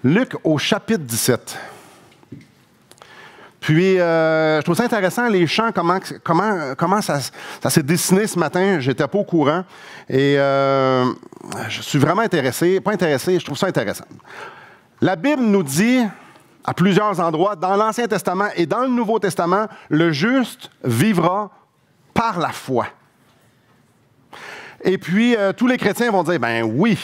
Luc au chapitre 17. Puis, je trouve ça intéressant, les chants, comment ça s'est dessiné ce matin. Je n'étais pas au courant. Et je suis vraiment intéressé. Pas intéressé, je trouve ça intéressant. La Bible nous dit, à plusieurs endroits, dans l'Ancien Testament et dans le Nouveau Testament, le juste vivra par la foi. Et puis, tous les chrétiens vont dire, ben oui,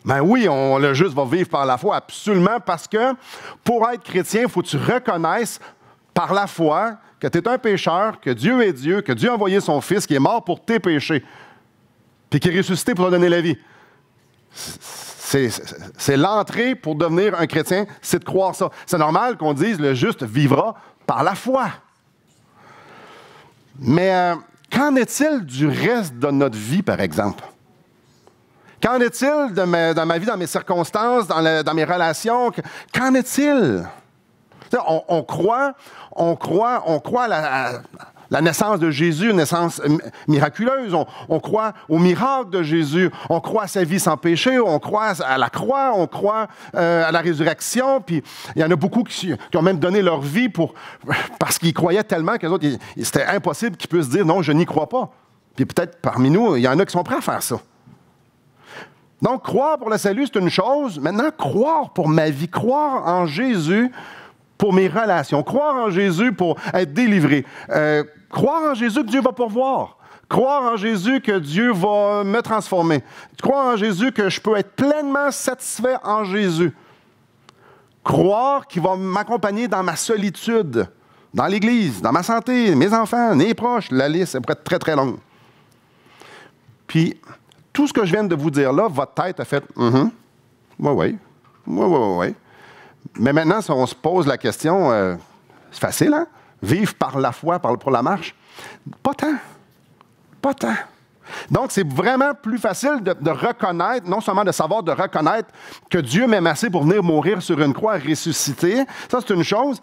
le juste va vivre par la foi, absolument, parce que pour être chrétien, il faut que tu reconnaisses par la foi que tu es un pécheur, que Dieu est Dieu, que Dieu a envoyé son Fils qui est mort pour tes péchés, puis qui est ressuscité pour te donner la vie. C'est l'entrée pour devenir un chrétien, c'est de croire ça. C'est normal qu'on dise le juste vivra par la foi. Mais qu'en est-il du reste de notre vie, par exemple? Qu'en est-il dans ma vie, dans mes circonstances, dans mes relations? Qu'en est-il? On croit à la naissance de Jésus, une naissance miraculeuse. On croit au miracle de Jésus. On croit à sa vie sans péché. On croit à la croix. On croit à la résurrection. Puis il y en a beaucoup qui ont même donné leur vie parce qu'ils croyaient tellement que les autres, c'était impossible qu'ils puissent dire non, je n'y crois pas. Puis peut-être parmi nous, il y en a qui sont prêts à faire ça. Donc, croire pour le salut, c'est une chose. Maintenant, croire pour ma vie, croire en Jésus pour mes relations, croire en Jésus pour être délivré, croire en Jésus que Dieu va pourvoir, croire en Jésus que Dieu va me transformer, croire en Jésus que je peux être pleinement satisfait en Jésus, croire qu'il va m'accompagner dans ma solitude, dans l'Église, dans ma santé, mes enfants, mes proches, la liste est très, très longue. Puis, tout ce que je viens de vous dire là, votre tête a fait « oui. Mais maintenant, si on se pose la question, c'est facile, hein? Vivre par la foi pour la marche? Pas tant. Donc, c'est vraiment plus facile de reconnaître, non seulement de savoir, de reconnaître que Dieu m'aime assez pour venir mourir sur une croix et ressusciter. Ça, c'est une chose.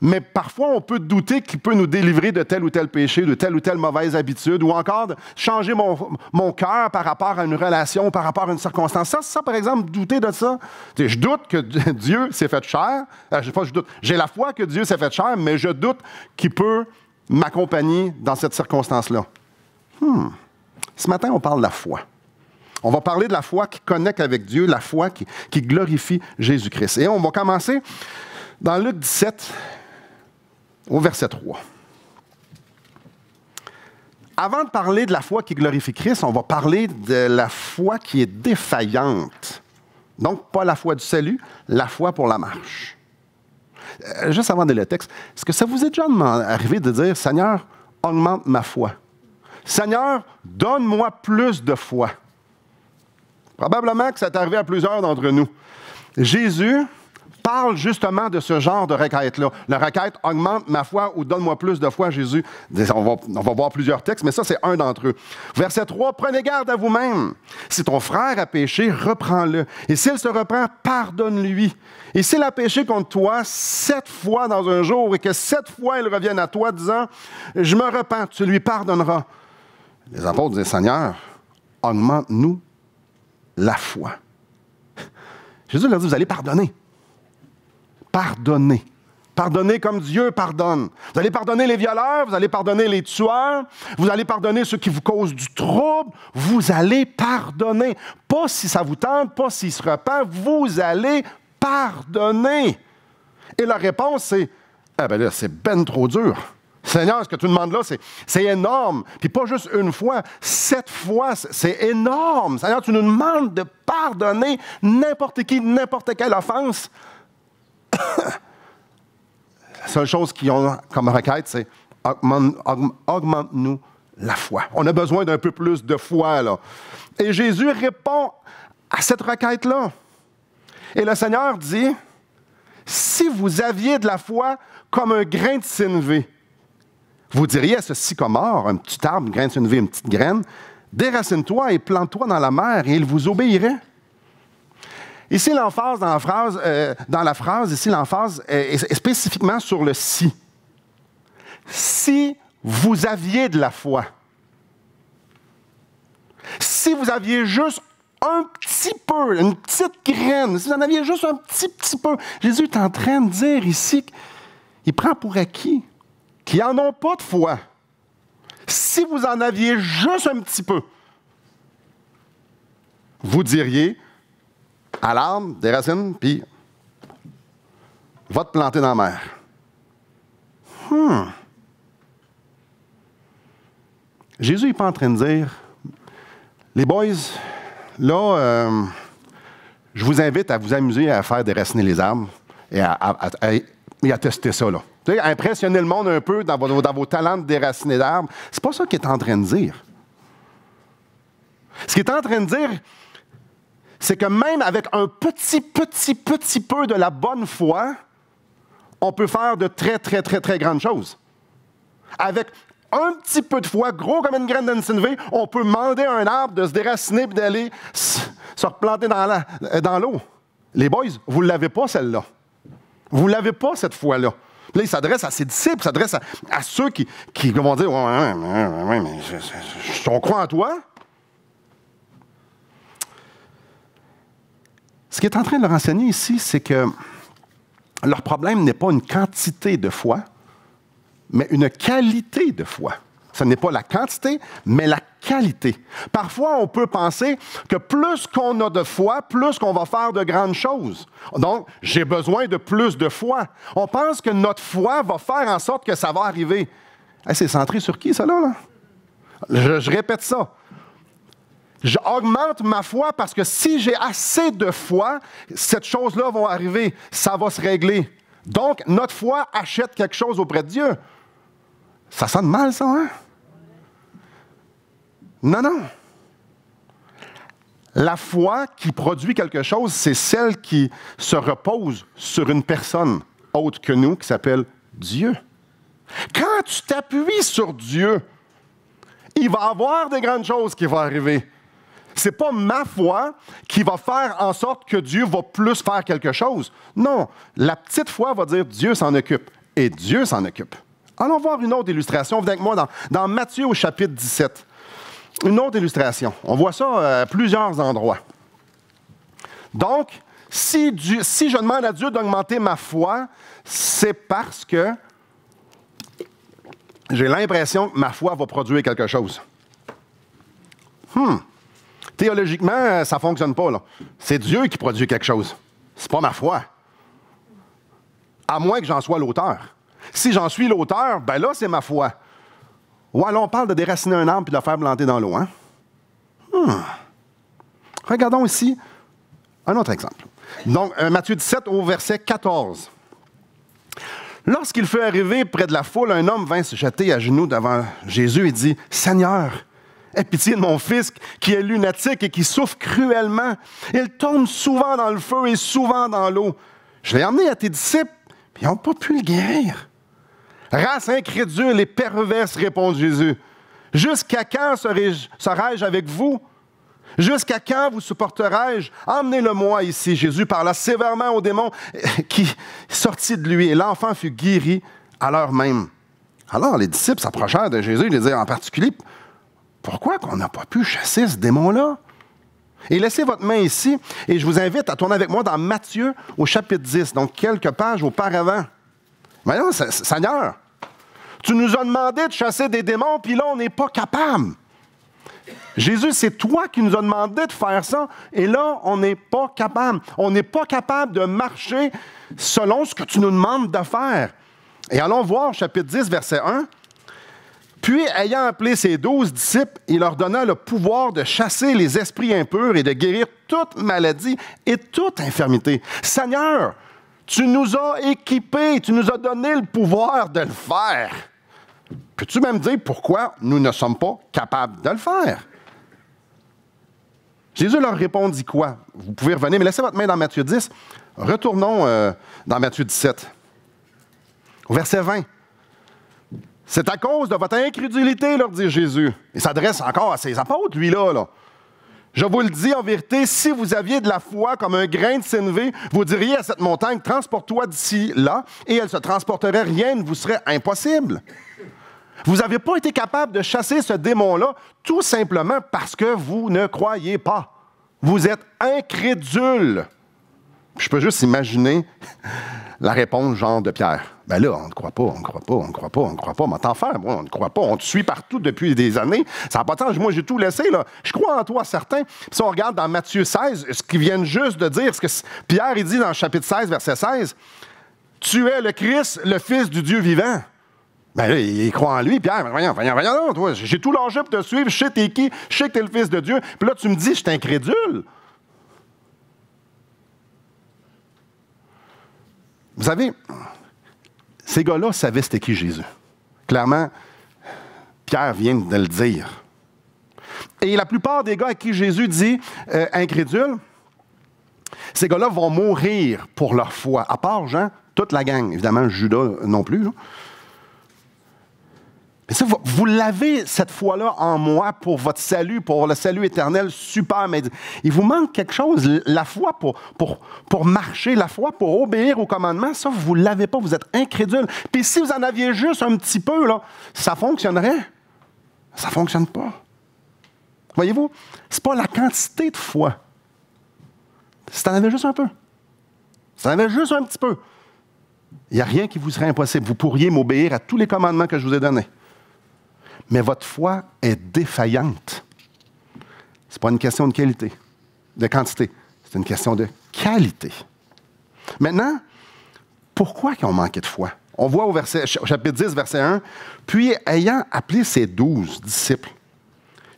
Mais parfois, on peut douter qu'il peut nous délivrer de tel ou tel péché, de telle ou telle mauvaise habitude, ou encore de changer mon cœur par rapport à une relation, par rapport à une circonstance. Ça, par exemple, douter de ça. Je doute que Dieu s'est fait chair. J'ai la foi que Dieu s'est fait chair, mais je doute qu'il peut m'accompagner dans cette circonstance-là. Ce matin, on parle de la foi. On va parler de la foi qui connecte avec Dieu, la foi qui glorifie Jésus-Christ. Et on va commencer dans Luc 17, au verset 3. Avant de parler de la foi qui glorifie Christ, on va parler de la foi qui est défaillante. Donc, pas la foi du salut, la foi pour la marche. Juste avant de lire le texte, est-ce que ça vous est déjà arrivé de dire « Seigneur, augmente ma foi. Seigneur, donne-moi plus de foi. » Probablement que ça est arrivé à plusieurs d'entre nous. Jésus parle justement de ce genre de requête-là. La requête « augmente ma foi » ou « donne-moi plus de foi », Jésus. On va voir plusieurs textes, mais ça, c'est un d'entre eux. Verset 3, « Prenez garde à vous-même. Si ton frère a péché, reprends-le. Et s'il se reprend, pardonne-lui. Et s'il a péché contre toi 7 fois dans un jour et que 7 fois il revienne à toi disant « Je me repens », tu lui pardonneras. » Les apôtres disaient « Seigneur, augmente-nous la foi. » Jésus leur dit « Vous allez pardonner. » Pardonnez. Pardonnez comme Dieu pardonne. Vous allez pardonner les violeurs, vous allez pardonner les tueurs, vous allez pardonner ceux qui vous causent du trouble, vous allez pardonner. Pas si ça vous tente, pas s'il se repent, vous allez pardonner. Et la réponse, c'est « Ah ben là, c'est ben trop dur. Seigneur, ce que tu demandes là, c'est énorme. Puis pas juste une fois, 7 fois, c'est énorme. Seigneur, tu nous demandes de pardonner n'importe qui, n'importe quelle offense. » La seule chose qu'ils ont comme requête, c'est augmente-nous la foi. On a besoin d'un peu plus de foi, là. Et Jésus répond à cette requête-là. Et le Seigneur dit, si vous aviez de la foi comme un grain de sénévé, vous diriez à ce sycomore, un petit arbre, un grain de sénévé, une petite graine, déracine-toi et plante-toi dans la mer et il vous obéirait. Ici, l'emphase dans la phrase, ici, l'emphase est spécifiquement sur le « si ». Si vous aviez de la foi. Si vous aviez juste un petit peu, une petite graine, si vous en aviez juste un petit peu, Jésus est en train de dire ici qu'il prend pour acquis qu'ils n'en ont pas de foi. Si vous en aviez juste un petit peu, vous diriez à l'arbre, des racines, puis va te planter dans la mer. Jésus n'est pas en train de dire, les boys, là, je vous invite à vous amuser à faire déraciner les arbres et à tester ça, là. Tu sais, impressionner le monde un peu dans vos talents de déraciner d'arbres. C'est pas ça qu'il est en train de dire. Ce qu'il est en train de dire, c'est que même avec un petit peu de la bonne foi, on peut faire de très, très, très, très grandes choses. Avec un petit peu de foi, gros comme une graine d'Ansinvé, on peut demander à un arbre de se déraciner et d'aller se replanter dans l'eau. Les boys, vous ne l'avez pas, celle-là. Vous ne l'avez pas, cette foi-là. Là, il s'adresse à ses disciples, il s'adresse à ceux qui vont dire « Ouais, mais on croit en toi. » Ce qu'il est en train de leur enseigner ici, c'est que leur problème n'est pas une quantité de foi, mais une qualité de foi. Ce n'est pas la quantité, mais la qualité. Parfois, on peut penser que plus qu'on a de foi, plus qu'on va faire de grandes choses. Donc, j'ai besoin de plus de foi. On pense que notre foi va faire en sorte que ça va arriver. Hey, c'est centré sur qui, ça, là? Je répète ça. J'augmente ma foi parce que si j'ai assez de foi, cette chose-là va arriver. Ça va se régler. Donc, notre foi achète quelque chose auprès de Dieu. Ça sonne mal, ça, hein? Non. La foi qui produit quelque chose, c'est celle qui se repose sur une personne autre que nous, qui s'appelle Dieu. Quand tu t'appuies sur Dieu, il va y avoir des grandes choses qui vont arriver. Ce n'est pas ma foi qui va faire en sorte que Dieu va plus faire quelque chose. Non, la petite foi va dire Dieu s'en occupe. Et Dieu s'en occupe. Allons voir une autre illustration. Venez avec moi dans Matthieu au chapitre 17. Une autre illustration. On voit ça à plusieurs endroits. Donc, si je demande à Dieu d'augmenter ma foi, c'est parce que j'ai l'impression que ma foi va produire quelque chose. Théologiquement, ça ne fonctionne pas, là. C'est Dieu qui produit quelque chose. C'est pas ma foi. À moins que j'en sois l'auteur. Si j'en suis l'auteur, ben là, c'est ma foi. Ou alors on parle de déraciner un arbre et de le faire planter dans l'eau, hein? Regardons ici un autre exemple. Donc, Matthieu 17 au verset 14. Lorsqu'il fut arrivé près de la foule, un homme vint se jeter à genoux devant Jésus et dit, « Seigneur, aie pitié de mon fils qui est lunatique et qui souffre cruellement. Il tombe souvent dans le feu et souvent dans l'eau. Je l'ai emmené à tes disciples, puis ils n'ont pas pu le guérir. » Race incrédule et perverse, répond Jésus. Jusqu'à quand serai-je avec vous? Jusqu'à quand vous supporterai-je? Emmenez-le-moi ici. Jésus parla sévèrement au démon qui sortit de lui, et l'enfant fut guéri à l'heure même. Alors les disciples s'approchèrent de Jésus et lui dirent en particulier, pourquoi qu'on n'a pas pu chasser ce démon-là? Et laissez votre main ici, et je vous invite à tourner avec moi dans Matthieu au chapitre 10, donc quelques pages auparavant. Voyons, Seigneur, tu nous as demandé de chasser des démons, puis là, on n'est pas capable. Jésus, c'est toi qui nous as demandé de faire ça, et là, on n'est pas capable. On n'est pas capable de marcher selon ce que tu nous demandes de faire. Et allons voir, chapitre 10, verset 1. Puis, ayant appelé ses 12 disciples, il leur donna le pouvoir de chasser les esprits impurs et de guérir toute maladie et toute infirmité. Seigneur, tu nous as équipés, tu nous as donné le pouvoir de le faire. Peux-tu même dire pourquoi nous ne sommes pas capables de le faire? Jésus leur répondit quoi? Vous pouvez revenir, mais laissez votre main dans Matthieu 10. Retournons dans Matthieu 17. Au verset 20. C'est à cause de votre incrédulité, leur dit Jésus. Il s'adresse encore à ses apôtres, lui-là. Je vous le dis en vérité, si vous aviez de la foi comme un grain de sénévé, vous diriez à cette montagne, transporte-toi d'ici là, et elle se transporterait, rien ne vous serait impossible. Vous n'avez pas été capable de chasser ce démon-là, tout simplement parce que vous ne croyez pas. Vous êtes incrédules. Je peux juste imaginer la réponse genre de Pierre. Ben là, on ne croit pas, on ne croit pas, on ne croit pas, on ne croit pas. Mais t'en faire, moi, on ne croit pas. On te suit partout depuis des années. Ça n'a pas de sens. Moi, j'ai tout laissé, là. Je crois en toi, certains. Puis si on regarde dans Matthieu 16, ce qu'ils viennent juste de dire, ce que Pierre, il dit dans le chapitre 16, verset 16, « Tu es le Christ, le Fils du Dieu vivant. » Ben là, il croit en lui, Pierre. Voyons, toi, j'ai tout lâché pour te suivre. Je sais t'es qui, je sais que t'es le Fils de Dieu. Puis là, tu me dis, je suis incrédule. Vous savez, ces gars-là savaient c'était qui Jésus. Clairement, Pierre vient de le dire. Et la plupart des gars à qui Jésus dit incrédule, ces gars-là vont mourir pour leur foi. À part Jean, toute la gang. Évidemment, Judas non plus. Là. Mais ça, vous l'avez cette foi-là en moi pour votre salut, pour le salut éternel, super. Mais il vous manque quelque chose, la foi pour marcher, la foi pour obéir au commandement. Ça, vous ne l'avez pas, vous êtes incrédule. Puis si vous en aviez juste un petit peu, là, ça fonctionnerait. Ça ne fonctionne pas. Voyez-vous, ce n'est pas la quantité de foi. Si tu en avais juste un peu, si tu en avais juste un petit peu, il n'y a rien qui vous serait impossible. Vous pourriez m'obéir à tous les commandements que je vous ai donnés. Mais votre foi est défaillante. Ce n'est pas une question de qualité, de quantité. C'est une question de qualité. Maintenant, pourquoi ils ont manqué de foi? On voit au chapitre 10, verset 1, « Puis, ayant appelé ses 12 disciples,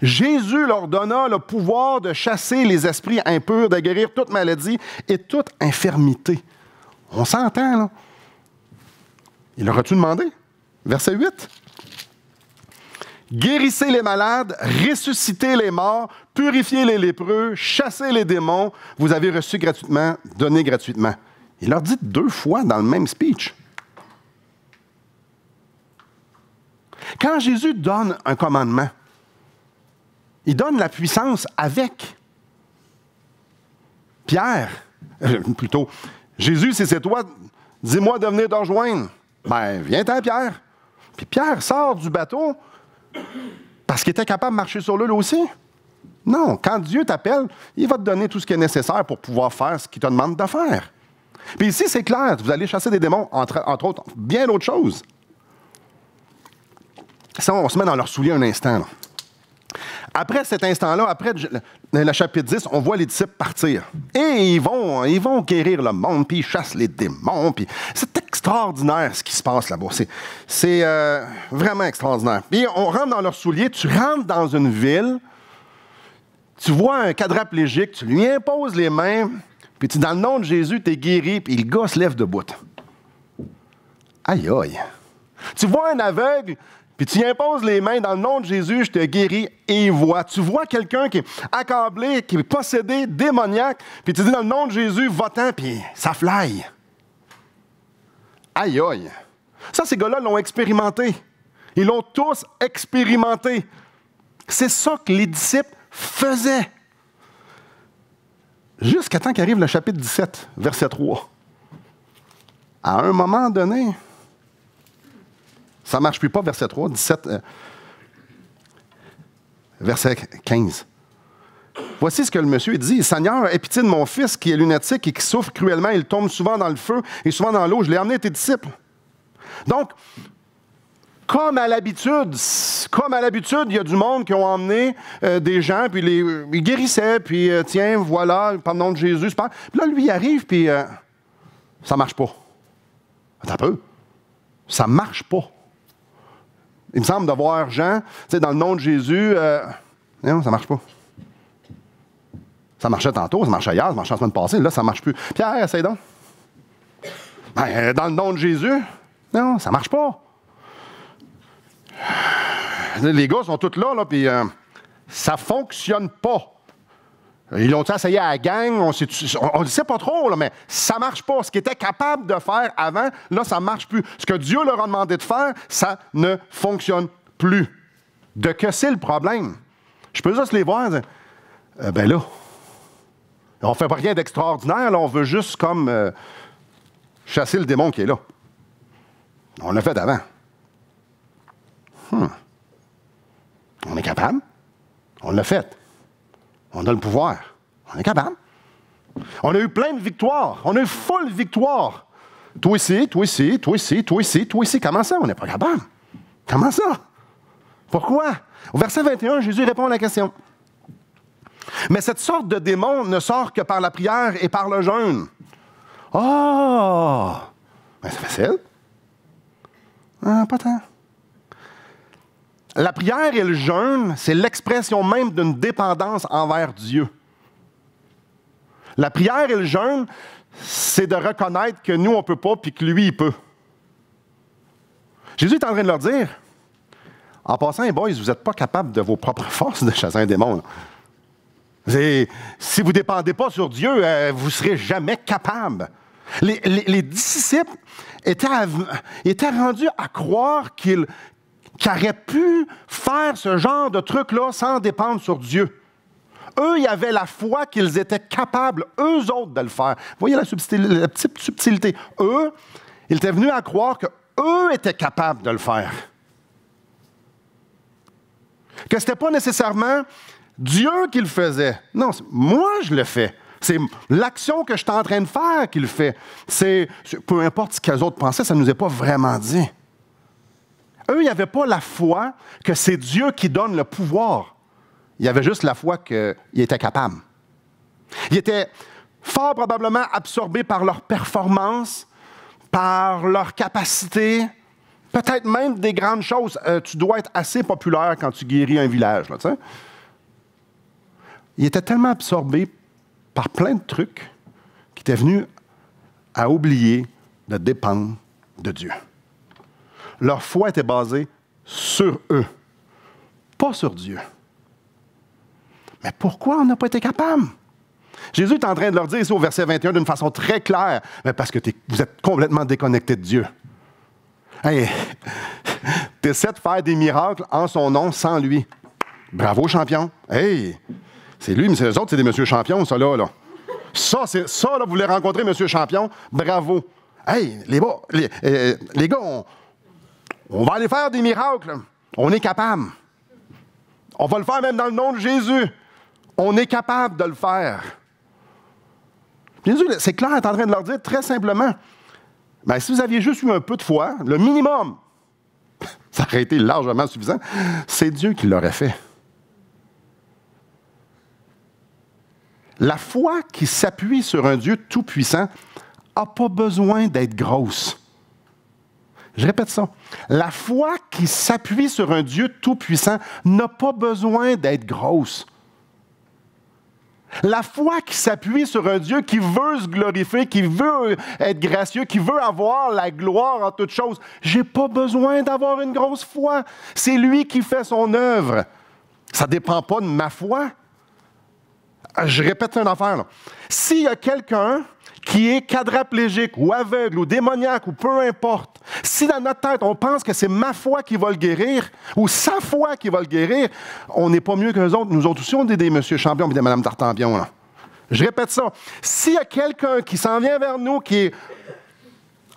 Jésus leur donna le pouvoir de chasser les esprits impurs, de guérir toute maladie et toute infirmité. » On s'entend, là. Il leur a-tu demandé? Verset 8. Guérissez les malades, ressuscitez les morts, purifiez les lépreux, chassez les démons. Vous avez reçu gratuitement, donné gratuitement. Il leur dit 2 fois dans le même speech. Quand Jésus donne un commandement, il donne la puissance avec. Pierre, plutôt, Jésus, si c'est toi, dis-moi de venir te rejoindre. Ben, viens-t'en, Pierre. Puis Pierre sort du bateau parce qu'il était capable de marcher sur l'eau aussi. Non, quand Dieu t'appelle, il va te donner tout ce qui est nécessaire pour pouvoir faire ce qu'il te demande de faire. Puis ici, c'est clair, vous allez chasser des démons, entre autres, bien d'autres choses. Ça, on se met dans leurs souliers un instant, là. Après cet instant-là, après le chapitre 10, on voit les disciples partir. Et ils vont guérir le monde, puis ils chassent les démons. Puis c'est extraordinaire ce qui se passe là-bas. C'est vraiment extraordinaire. Puis on rentre dans leurs souliers, tu rentres dans une ville, tu vois un quadraplégique, tu lui imposes les mains, puis dans le nom de Jésus, tu es guéri, puis le gars se lève debout. Aïe, aïe. Tu vois un aveugle, puis tu y imposes les mains dans le nom de Jésus, je te guéris et il voit. Tu vois quelqu'un qui est accablé, qui est possédé, démoniaque, puis tu dis dans le nom de Jésus, va-t'en, puis ça fly. Aïe, aïe. Ça, ces gars-là l'ont expérimenté. Ils l'ont tous expérimenté. C'est ça que les disciples faisaient. Jusqu'à temps qu'arrive le chapitre 17, verset 3. À un moment donné, ça ne marche plus pas, verset 3, 17, verset 15. Voici ce que le monsieur dit. « Seigneur, aie pitié de mon fils qui est lunatique et qui souffre cruellement. Il tombe souvent dans le feu et souvent dans l'eau. Je l'ai emmené à tes disciples. » Donc, comme à l'habitude, il y a du monde qui ont emmené des gens, puis ils guérissaient, puis tiens, voilà, par le nom de Jésus. Puis là, lui, il arrive, puis ça ne marche pas. Attends un peu. Ça ne marche pas. Il me semble de voir Jean, tu sais, dans le nom de Jésus, non, ça ne marche pas. Ça marchait tantôt, ça marchait hier, ça marchait la semaine passée, là, ça ne marche plus. Pierre, essaye donc. Ben, dans le nom de Jésus, non, ça ne marche pas. Les gars sont tous là, puis ça ne fonctionne pas. Ils l'ont essayé à la gang, on ne sait pas trop, là, mais ça ne marche pas. Ce qu'ils étaient capables de faire avant, là, ça ne marche plus. Ce que Dieu leur a demandé de faire, ça ne fonctionne plus. De que c'est le problème? Je peux juste les voir. Ben là, on ne fait pas rien d'extraordinaire, là, on veut juste comme chasser le démon qui est là. On l'a fait avant. On est capable. On l'a fait. On a le pouvoir. On est capable. On a eu plein de victoires. On a eu full victoire. Toi ici, toi ici, toi ici, toi ici, toi ici. Comment ça? On n'est pas capable. Comment ça? Pourquoi? Au verset 21, Jésus répond à la question. Mais cette sorte de démon ne sort que par la prière et par le jeûne. Oh! Ben, c'est facile. Ah, pas tant. La prière et le jeûne, c'est l'expression même d'une dépendance envers Dieu. La prière et le jeûne, c'est de reconnaître que nous, on ne peut pas, puis que lui, il peut. Jésus est en train de leur dire, en passant, les boys, vous n'êtes pas capables de vos propres forces de chasser un démon. Si vous ne dépendez pas sur Dieu, vous ne serez jamais capables. Les disciples étaient rendus à croire qu'ils auraient pu faire ce genre de truc-là sans dépendre sur Dieu. Eux, ils avaient la foi qu'ils étaient capables, eux autres, de le faire. Vous voyez la petite subtilité. Eux, ils étaient venus à croire qu'eux étaient capables de le faire. Que ce n'était pas nécessairement Dieu qui le faisait. Non, moi, je le fais. C'est l'action que je suis en train de faire qui le fait. Peu importe ce que les autres pensaient, ça ne nous est pas vraiment dit. Eux, ils n'avaient pas la foi que c'est Dieu qui donne le pouvoir. Ils avaient juste la foi qu'ils étaient capables. Ils étaient fort probablement absorbés par leur performance, par leur capacité, peut-être même des grandes choses. Tu dois être assez populaire quand tu guéris un village, là, tu sais. Ils étaient tellement absorbés par plein de trucs qu'ils étaient venus à oublier de dépendre de Dieu. Leur foi était basée sur eux, pas sur Dieu. Mais pourquoi on n'a pas été capable? Jésus est en train de leur dire ici au verset 21 d'une façon très claire, mais parce que vous êtes complètement déconnectés de Dieu. Hey, tu essaies de faire des miracles en son nom sans lui. Bravo, champion. Hey, c'est lui, mais c'est eux autres, c'est des monsieur champions, ça là. Ça, là, vous voulez rencontrer monsieur champion, bravo. Hey, les gars, on va aller faire des miracles. On est capable. On va le faire même dans le nom de Jésus. On est capable de le faire. Jésus, c'est clair, il est en train de leur dire très simplement, ben, si vous aviez juste eu un peu de foi, le minimum, ça aurait été largement suffisant, c'est Dieu qui l'aurait fait. La foi qui s'appuie sur un Dieu tout-puissant n'a pas besoin d'être grosse. Je répète ça. La foi qui s'appuie sur un Dieu tout-puissant n'a pas besoin d'être grosse. La foi qui s'appuie sur un Dieu qui veut se glorifier, qui veut être gracieux, qui veut avoir la gloire en toutes choses. Je n'ai pas besoin d'avoir une grosse foi. C'est lui qui fait son œuvre. Ça ne dépend pas de ma foi. Je répète une affaire, là. S'il y a quelqu'un qui est quadraplégique ou aveugle ou démoniaque ou peu importe, si dans notre tête, on pense que c'est ma foi qui va le guérir ou sa foi qui va le guérir, on n'est pas mieux qu'eux autres. Nous autres aussi, on est des monsieur champions et des madame Tartampion. Là. Je répète ça. S'il y a quelqu'un qui s'en vient vers nous, qui est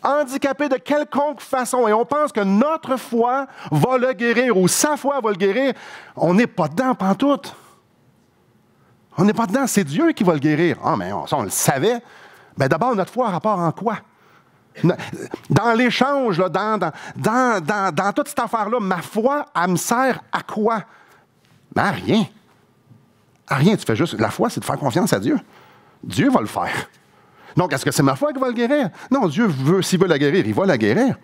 handicapé de quelconque façon et on pense que notre foi va le guérir ou sa foi va le guérir, on n'est pas dedans pantoute. On n'est pas dedans, c'est Dieu qui va le guérir. Ah, mais ça, on le savait. Bien, d'abord, notre foi a rapport en quoi? Dans l'échange, là, dans toute cette affaire-là, ma foi, elle me sert à quoi? Ben, à rien. À rien, tu fais juste... La foi, c'est de faire confiance à Dieu. Dieu va le faire. Donc, est-ce que c'est ma foi qui va le guérir? Non, Dieu veut, s'il veut la guérir, il va la guérir.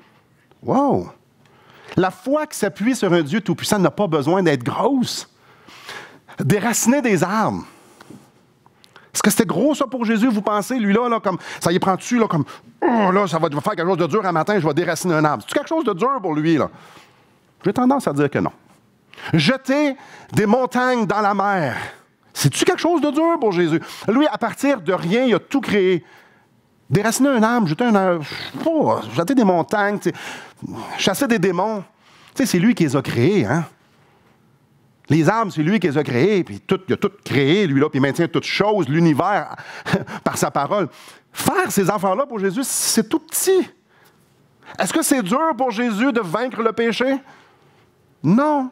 Wow! La foi qui s'appuie sur un Dieu tout-puissant n'a pas besoin d'être grosse. Déraciner des arbres. Est-ce que c'était gros, ça, pour Jésus, vous pensez? Lui, là, comme ça y prend dessus, là, comme, oh, là, ça va faire quelque chose de dur un matin, je vais déraciner un arbre. C'est quelque chose de dur pour lui, là? J'ai tendance à dire que non. Jeter des montagnes dans la mer. C'est-tu quelque chose de dur pour Jésus? Lui, à partir de rien, il a tout créé. Déraciner un arbre, jeter des montagnes, chasser des démons. C'est lui qui les a créés, hein? Les arbres, c'est lui qui les a créés, puis il a tout créé, lui-là, puis il maintient toutes choses, l'univers, par sa parole. Faire ces affaires-là pour Jésus, c'est tout petit. Est-ce que c'est dur pour Jésus de vaincre le péché? Non.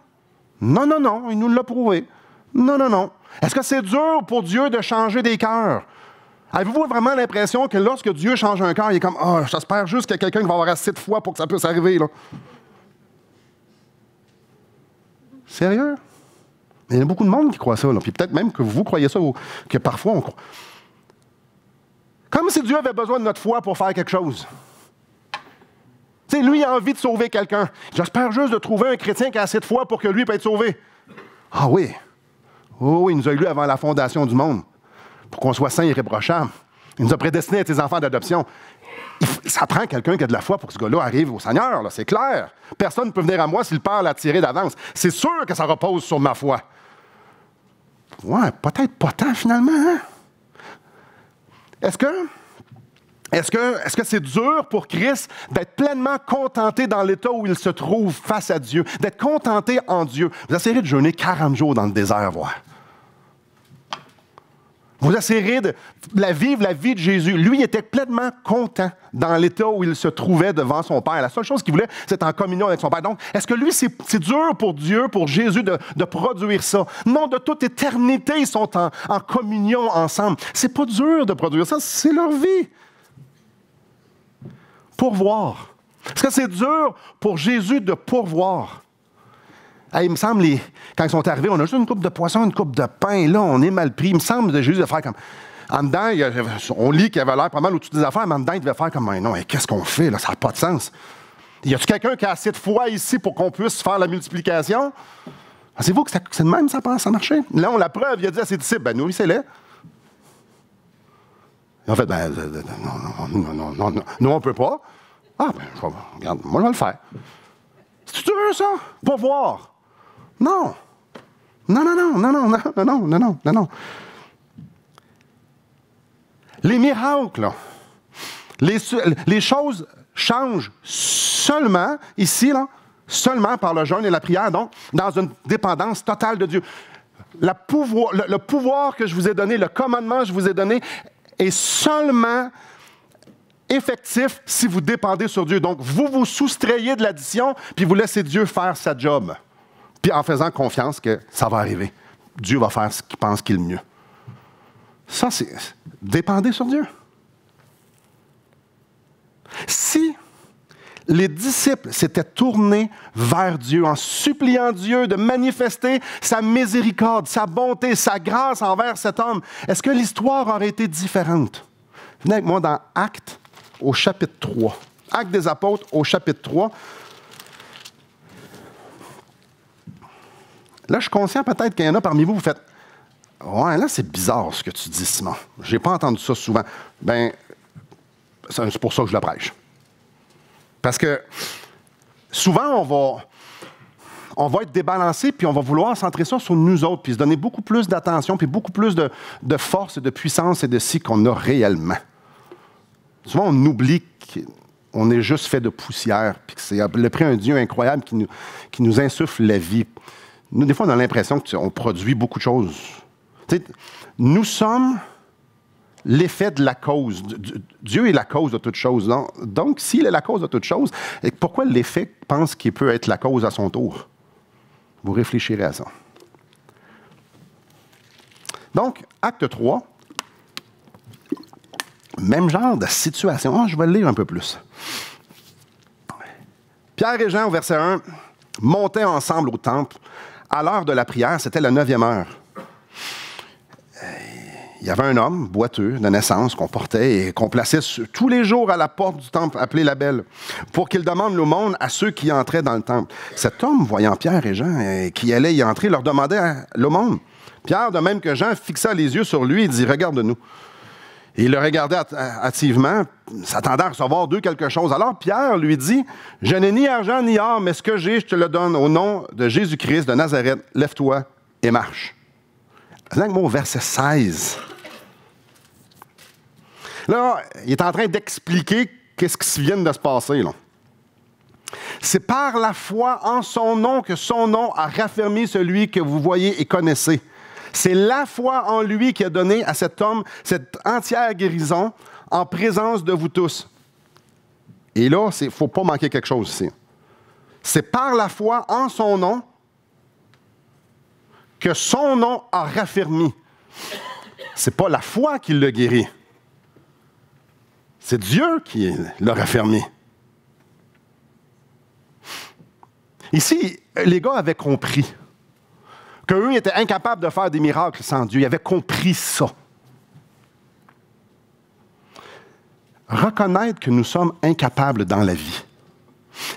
Non, il nous l'a prouvé. Non. Est-ce que c'est dur pour Dieu de changer des cœurs? Avez-vous vraiment l'impression que lorsque Dieu change un cœur, il est comme « Ah, j'espère juste qu'il y a quelqu'un qui va avoir assez de foi pour que ça puisse arriver. » là. Sérieux? Il y a beaucoup de monde qui croit ça. Là. Puis peut-être même que vous croyez ça, ou que parfois on croit. Comme si Dieu avait besoin de notre foi pour faire quelque chose. Tu sais, lui, il a envie de sauver quelqu'un. J'espère juste de trouver un chrétien qui a assez de foi pour que lui puisse être sauvé. Ah oui. Oh, il nous a élus avant la fondation du monde. Pour qu'on soit saints et irréprochables. Il nous a prédestinés à être ses enfants d'adoption. Ça prend quelqu'un qui a de la foi pour que ce gars-là arrive au Seigneur, là, c'est clair. Personne ne peut venir à moi si le Père l'a tiré d'avance. C'est sûr que ça repose sur ma foi. Ouais, peut-être pas tant finalement. Hein? Est-ce que c'est dur pour Christ d'être pleinement contenté dans l'état où il se trouve face à Dieu, d'être contenté en Dieu? Vous essayerez de jeûner 40 jours dans le désert, voir. Vous essayerez de vivre la vie de Jésus. Lui, il était pleinement content dans l'état où il se trouvait devant son Père. La seule chose qu'il voulait, c'est en communion avec son Père. Donc, est-ce que lui, c'est dur pour Dieu, pour Jésus, de produire ça? Non, de toute éternité, ils sont en communion ensemble. C'est pas dur de produire ça, c'est leur vie. Pourvoir. Est-ce que c'est dur pour Jésus de pourvoir? Hey, il me semble, quand ils sont arrivés, on a juste une coupe de poisson, une coupe de pain, et là, on est mal pris. Il me semble de Jésus de faire comme... En dedans, on lit qu'il avait l'air pas mal au-dessus des affaires, mais en dedans, il devait faire comme... Mais non, qu'est-ce qu'on fait, là? Ça n'a pas de sens. Y a-t-il quelqu'un qui a assez de foi ici pour qu'on puisse faire la multiplication? Pensez-vous que c'est de même, ça marchait? Là, on la preuve, il a dit à ses disciples, ben nourrissez-les. Ils ont fait, non, nous, on ne peut pas. Ah, ben, regarde, moi, je vais le faire. C'est dur, ça? Pour voir. Non. Non. Les miracles, là, les choses changent seulement, ici, là, seulement par le jeûne et la prière, donc, dans une dépendance totale de Dieu. Le pouvoir que je vous ai donné, le commandement que je vous ai donné, est seulement effectif si vous dépendez sur Dieu. Donc, vous vous soustrayez de l'addition, puis vous laissez Dieu faire sa job. Puis en faisant confiance que ça va arriver. Dieu va faire ce qu'il pense qu'il est le mieux. Ça, c'est dépendez sur Dieu. Si les disciples s'étaient tournés vers Dieu en suppliant Dieu de manifester sa miséricorde, sa bonté, sa grâce envers cet homme, est-ce que l'histoire aurait été différente? Venez avec moi dans Actes au chapitre 3. Actes des apôtres au chapitre 3. Là, je suis conscient peut-être qu'il y en a parmi vous, vous faites « Ouais, là, c'est bizarre ce que tu dis, Simon. Je n'ai pas entendu ça souvent. » Bien, c'est pour ça que je le prêche. Parce que souvent, on va être débalancé, puis on va vouloir centrer ça sur nous autres, puis se donner beaucoup plus d'attention, puis beaucoup plus de force, et de puissance et de si qu'on a réellement. Souvent, on oublie qu'on est juste fait de poussière, puis que c'est le prix d'un Dieu incroyable qui nous insuffle la vie. Nous, des fois, on a l'impression qu'on produit beaucoup de choses. T'sais, nous sommes l'effet de la cause. Dieu est la cause de toute chose. Donc, s'il est la cause de toute chose, pourquoi l'effet pense qu'il peut être la cause à son tour? Vous réfléchirez à ça. Donc, acte 3, même genre de situation. Je vais le lire un peu plus. Pierre et Jean, au verset 1, montaient ensemble au temple. À l'heure de la prière, c'était la 9e heure. Il y avait un homme boiteux de naissance qu'on portait et qu'on plaçait tous les jours à la porte du temple, appelé la Belle, pour qu'il demande l'aumône à ceux qui entraient dans le temple. Cet homme, voyant Pierre et Jean qui allaient y entrer, leur demandait l'aumône. Pierre, de même que Jean, fixa les yeux sur lui et dit « Regarde-nous ». Et il le regardait hâtivement, s'attendant à recevoir d'eux quelque chose. Alors Pierre lui dit « Je n'ai ni argent ni or, mais ce que j'ai, je te le donne au nom de Jésus-Christ de Nazareth. Lève-toi et marche. » Là, au verset 16. Là, il est en train d'expliquer qu'est-ce qui vient de se passer, là. C'est par la foi en son nom que son nom a raffermi celui que vous voyez et connaissez. C'est la foi en lui qui a donné à cet homme cette entière guérison en présence de vous tous. Et là, il ne faut pas manquer quelque chose ici. C'est par la foi en son nom que son nom a raffermi. Ce n'est pas la foi qui l'a guéri. C'est Dieu qui l'a raffermi. Ici, les gars avaient compris qu'eux étaient incapables de faire des miracles sans Dieu. Ils avaient compris ça. Reconnaître que nous sommes incapables dans la vie,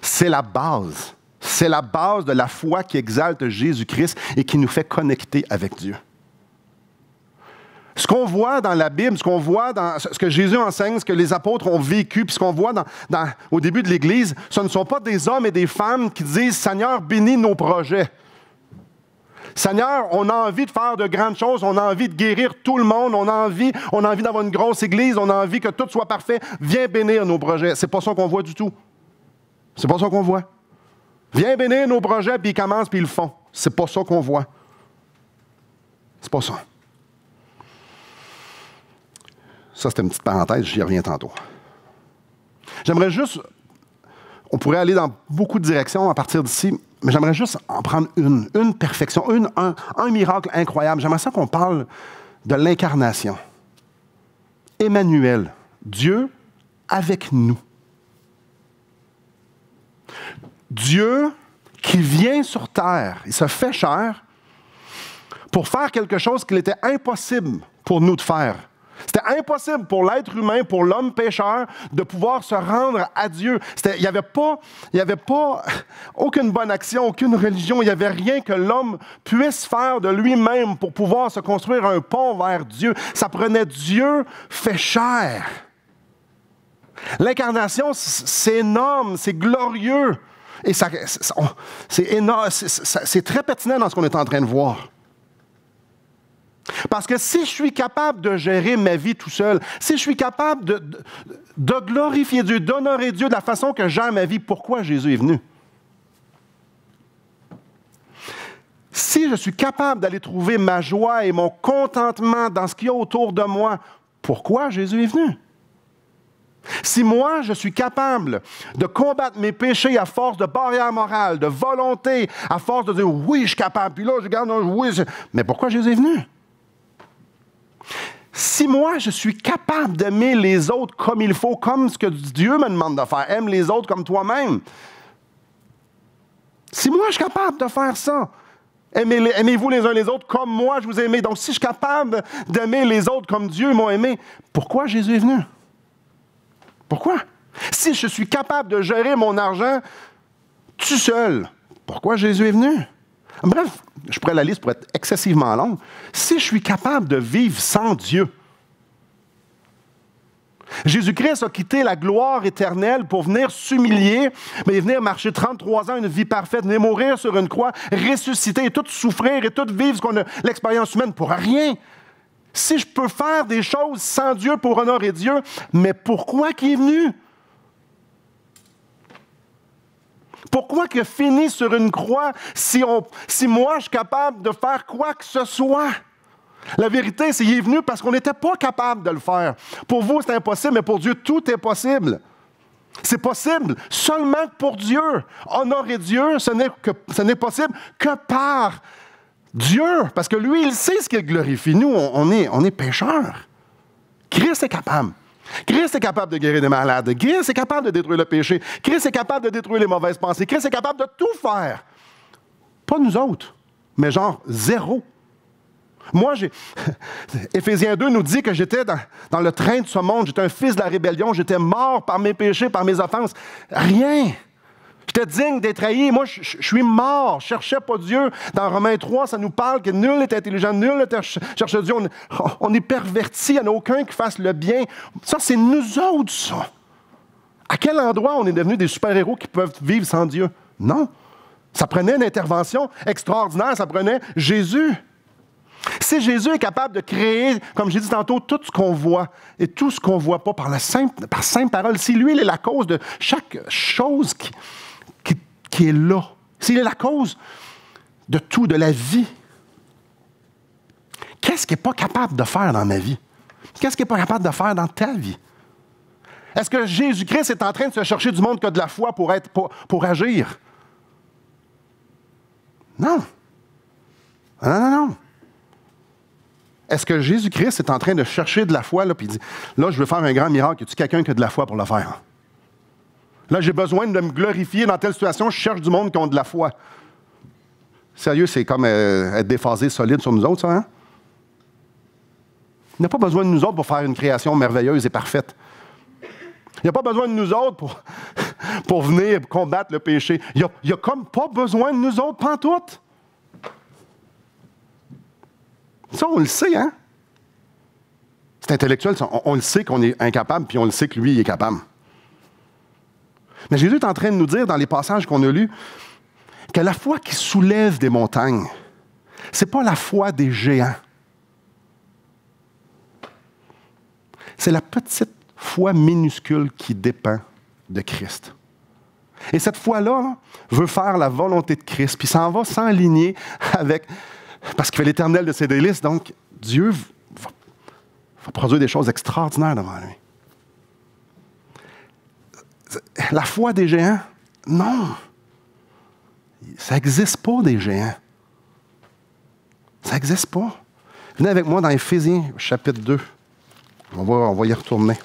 c'est la base. C'est la base de la foi qui exalte Jésus-Christ et qui nous fait connecter avec Dieu. Ce qu'on voit dans la Bible, ce qu'on voit dans ce que Jésus enseigne, ce que les apôtres ont vécu, puis ce qu'on voit au début de l'Église, ce ne sont pas des hommes et des femmes qui disent « Seigneur, bénis nos projets. Seigneur, on a envie de faire de grandes choses, on a envie de guérir tout le monde, on a envie d'avoir une grosse Église, on a envie que tout soit parfait. Viens bénir nos projets. » C'est pas ça qu'on voit du tout. C'est pas ça qu'on voit. Viens bénir nos projets, puis ils commencent, puis ils le font. C'est pas ça qu'on voit. C'est pas ça. Ça, c'était une petite parenthèse, j'y reviens tantôt. J'aimerais juste, on pourrait aller dans beaucoup de directions à partir d'ici, mais j'aimerais juste en prendre une perfection, un miracle incroyable. J'aimerais ça qu'on parle de l'incarnation. Emmanuel, Dieu avec nous. Dieu qui vient sur terre, il se fait chair pour faire quelque chose qu'il était impossible pour nous de faire. C'était impossible pour l'être humain, pour l'homme pécheur, de pouvoir se rendre à Dieu. Il n'y avait pas aucune bonne action, aucune religion, il n'y avait rien que l'homme puisse faire de lui-même pour pouvoir se construire un pont vers Dieu. Ça prenait Dieu fait chair. L'incarnation, c'est énorme, c'est glorieux. Et c'est énorme, c'est très pertinent dans ce qu'on est en train de voir. Parce que si je suis capable de gérer ma vie tout seul, si je suis capable de glorifier Dieu, d'honorer Dieu de la façon que gère ma vie, pourquoi Jésus est venu? Si je suis capable d'aller trouver ma joie et mon contentement dans ce qu'il y a autour de moi, pourquoi Jésus est venu? Si moi, je suis capable de combattre mes péchés à force de barrières morales, de volonté, à force de dire « oui, je suis capable », puis là, je garde un « oui », mais pourquoi Jésus est venu? Si moi, je suis capable d'aimer les autres comme il faut, comme ce que Dieu me demande de faire, aime les autres comme toi-même. Si moi, je suis capable de faire ça, aimez-vous les uns les autres comme moi, je vous ai aimé. Donc, si je suis capable d'aimer les autres comme Dieu m'a aimé, pourquoi Jésus est venu? Pourquoi? Si je suis capable de gérer mon argent tout seul, pourquoi Jésus est venu? Bref, je pourrais la liste pour être excessivement longue. Si je suis capable de vivre sans Dieu, Jésus-Christ a quitté la gloire éternelle pour venir s'humilier, mais venir marcher 33 ans, une vie parfaite, venir mourir sur une croix, ressusciter et tout souffrir et tout vivre ce qu'on a, l'expérience humaine pour rien. Si je peux faire des choses sans Dieu pour honorer Dieu, mais pourquoi qu'il est venu? Pourquoi qu'il a fini sur une croix si moi je suis capable de faire quoi que ce soit? La vérité, c'est qu'il est venu parce qu'on n'était pas capable de le faire. Pour vous, c'est impossible, mais pour Dieu, tout est possible. C'est possible seulement pour Dieu. Honorer Dieu, ce n'est possible que par Dieu, parce que lui, il sait ce qu'il glorifie. Nous, on est pécheurs. Christ est capable. Christ est capable de guérir des malades. Christ est capable de détruire le péché. Christ est capable de détruire les mauvaises pensées. Christ est capable de tout faire. Pas nous autres, mais genre zéro. Moi, Éphésiens 2 nous dit que j'étais dans le train de ce monde. J'étais un fils de la rébellion. J'étais mort par mes péchés, par mes offenses. Rien. J'étais digne d'être haï. Moi, je suis mort. Je ne cherchais pas Dieu. Dans Romains 3, ça nous parle que nul n'est intelligent, nul ne cherche Dieu. On est pervertis. Il n'y en a aucun qui fasse le bien. Ça, c'est nous autres, ça. À quel endroit on est devenus des super-héros qui peuvent vivre sans Dieu? Non. Ça prenait une intervention extraordinaire. Ça prenait Jésus. Si Jésus est capable de créer, comme j'ai dit tantôt, tout ce qu'on voit et tout ce qu'on ne voit pas par simple parole, si lui, il est la cause de chaque chose qui est là, s'il est la cause de tout, de la vie, qu'est-ce qu'il n'est pas capable de faire dans ma vie? Qu'est-ce qu'il n'est pas capable de faire dans ta vie? Est-ce que Jésus-Christ est en train de se chercher du monde qui a de la foi pour agir? Non. Non, non, non. Est-ce que Jésus-Christ est en train de chercher de la foi, là, puis il dit, là, je veux faire un grand miracle, y a-t-il quelqu'un qui a de la foi pour le faire? Là, j'ai besoin de me glorifier dans telle situation, je cherche du monde qui ont de la foi. Sérieux, c'est comme être déphasé, solide sur nous autres, ça, hein? Il n'a pas besoin de nous autres pour faire une création merveilleuse et parfaite. Il n'a pas besoin de nous autres pour venir combattre le péché. Il n'a comme pas besoin de nous autres pantoute. Ça, on le sait, hein? C'est intellectuel, ça. On le sait qu'on est incapable, puis on le sait que lui, il est capable. Mais Jésus est en train de nous dire, dans les passages qu'on a lus, que la foi qui soulève des montagnes, c'est pas la foi des géants. C'est la petite foi minuscule qui dépend de Christ. Et cette foi-là là, veut faire la volonté de Christ, puis s'en va s'enligner avec... Parce qu'il fait l'éternel de ses délices, donc Dieu va produire des choses extraordinaires devant lui. La foi des géants, non. Ça n'existe pas, des géants. Ça n'existe pas. Venez avec moi dans Éphésiens, chapitre 2. On va y retourner.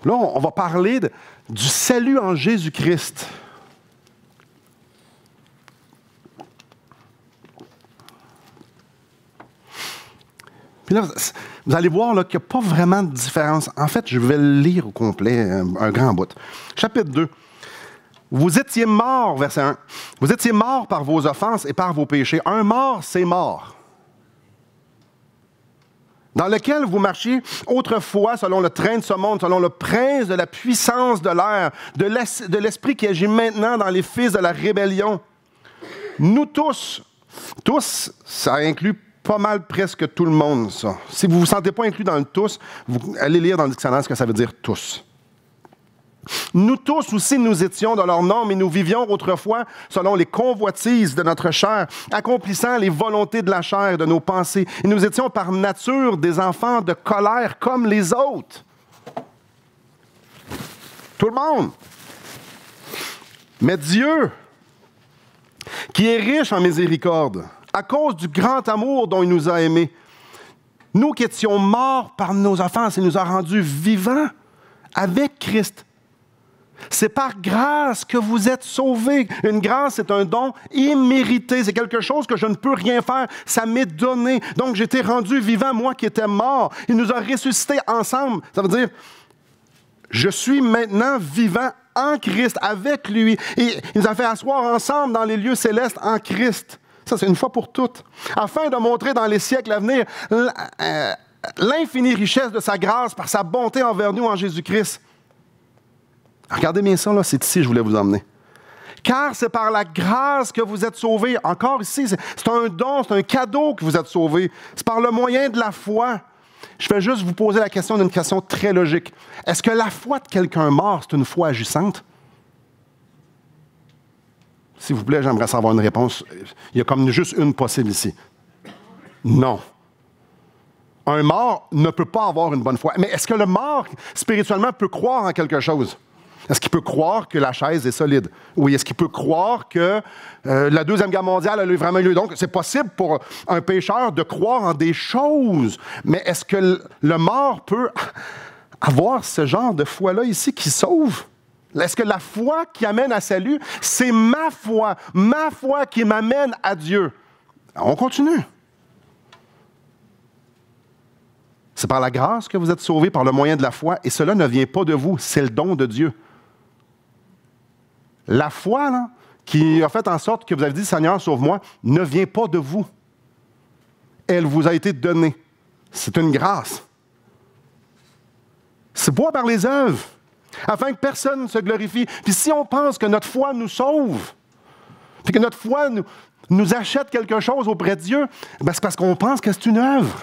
Là, on va parler du salut en Jésus-Christ. Puis là, vous allez voir là, qu'il n'y a pas vraiment de différence. En fait, je vais le lire au complet, un grand bout. Chapitre 2. Vous étiez morts, verset 1. Vous étiez morts par vos offenses et par vos péchés. Un mort, c'est mort. Dans lequel vous marchiez autrefois selon le train de ce monde, selon le prince de la puissance de l'air, de l'esprit qui agit maintenant dans les fils de la rébellion. Nous tous, ça inclut pas mal presque tout le monde, ça. Si vous ne vous sentez pas inclus dans le tous, vous allez lire dans le dictionnaire ce que ça veut dire tous. Nous tous aussi, nous étions dans leur nom, mais nous vivions autrefois selon les convoitises de notre chair, accomplissant les volontés de la chair, de nos pensées. Et nous étions par nature des enfants de colère comme les autres. Tout le monde. Mais Dieu, qui est riche en miséricorde, à cause du grand amour dont il nous a aimés, nous qui étions morts par nos offenses, il nous a rendus vivants avec Christ. C'est par grâce que vous êtes sauvés. Une grâce, c'est un don immérité. C'est quelque chose que je ne peux rien faire. Ça m'est donné. Donc, j'ai été rendu vivant, moi qui étais mort. Il nous a ressuscités ensemble. Ça veut dire, je suis maintenant vivant en Christ, avec lui. Et il nous a fait asseoir ensemble dans les lieux célestes en Christ. Ça, c'est une fois pour toutes. Afin de montrer dans les siècles à venir l'infinie richesse de sa grâce par sa bonté envers nous en Jésus-Christ. Regardez bien ça, là, c'est ici que je voulais vous emmener. Car c'est par la grâce que vous êtes sauvés. Encore ici, c'est un don, c'est un cadeau que vous êtes sauvés. C'est par le moyen de la foi. Je vais juste vous poser la question d'une question très logique. Est-ce que la foi de quelqu'un mort, c'est une foi agissante? S'il vous plaît, j'aimerais savoir une réponse. Il y a comme juste une possible ici. Non. Un mort ne peut pas avoir une bonne foi. Mais est-ce que le mort, spirituellement, peut croire en quelque chose? Est-ce qu'il peut croire que la chaise est solide? Oui, est-ce qu'il peut croire que la Deuxième Guerre mondiale a eu vraiment lieu? Donc, c'est possible pour un pécheur de croire en des choses. Mais est-ce que le mort peut avoir ce genre de foi-là ici qui sauve? Est-ce que la foi qui amène à salut, c'est ma foi qui m'amène à Dieu? On continue. C'est par la grâce que vous êtes sauvés par le moyen de la foi, et cela ne vient pas de vous, c'est le don de Dieu. La foi, là, qui a fait en sorte que vous avez dit « Seigneur, sauve-moi », ne vient pas de vous. Elle vous a été donnée. C'est une grâce. C'est pas par les œuvres, afin que personne ne se glorifie. Puis si on pense que notre foi nous sauve, puis que notre foi nous achète quelque chose auprès de Dieu, ben c'est parce qu'on pense que c'est une œuvre.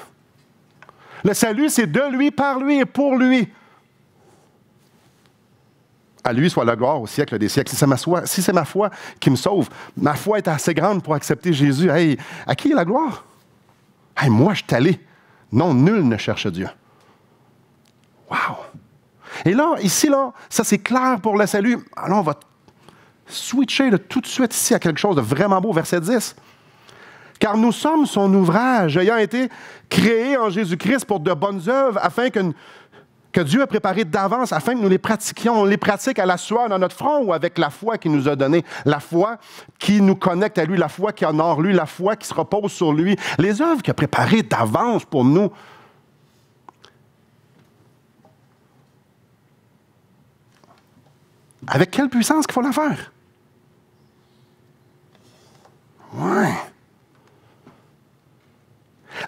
Le salut, c'est de lui, par lui et pour lui. À lui soit la gloire au siècle des siècles. Si c'est ma foi qui me sauve, ma foi est assez grande pour accepter Jésus. Hey, à qui est la gloire? Hey, moi, je suis allé. Non, nul ne cherche Dieu. Wow! Et là, ici, là, ça c'est clair pour le salut. Alors, switcher là, tout de suite ici à quelque chose de vraiment beau, verset 10. Car nous sommes son ouvrage, ayant été créés en Jésus-Christ pour de bonnes œuvres, afin que Dieu a préparé d'avance, afin que nous les pratiquions. On les pratique à la sueur dans notre front ou avec la foi qu'il nous a donnée. La foi qui nous connecte à lui, la foi qui honore lui, la foi qui se repose sur lui. Les œuvres qu'il a préparées d'avance pour nous. Avec quelle puissance qu'il faut la faire? Ouais.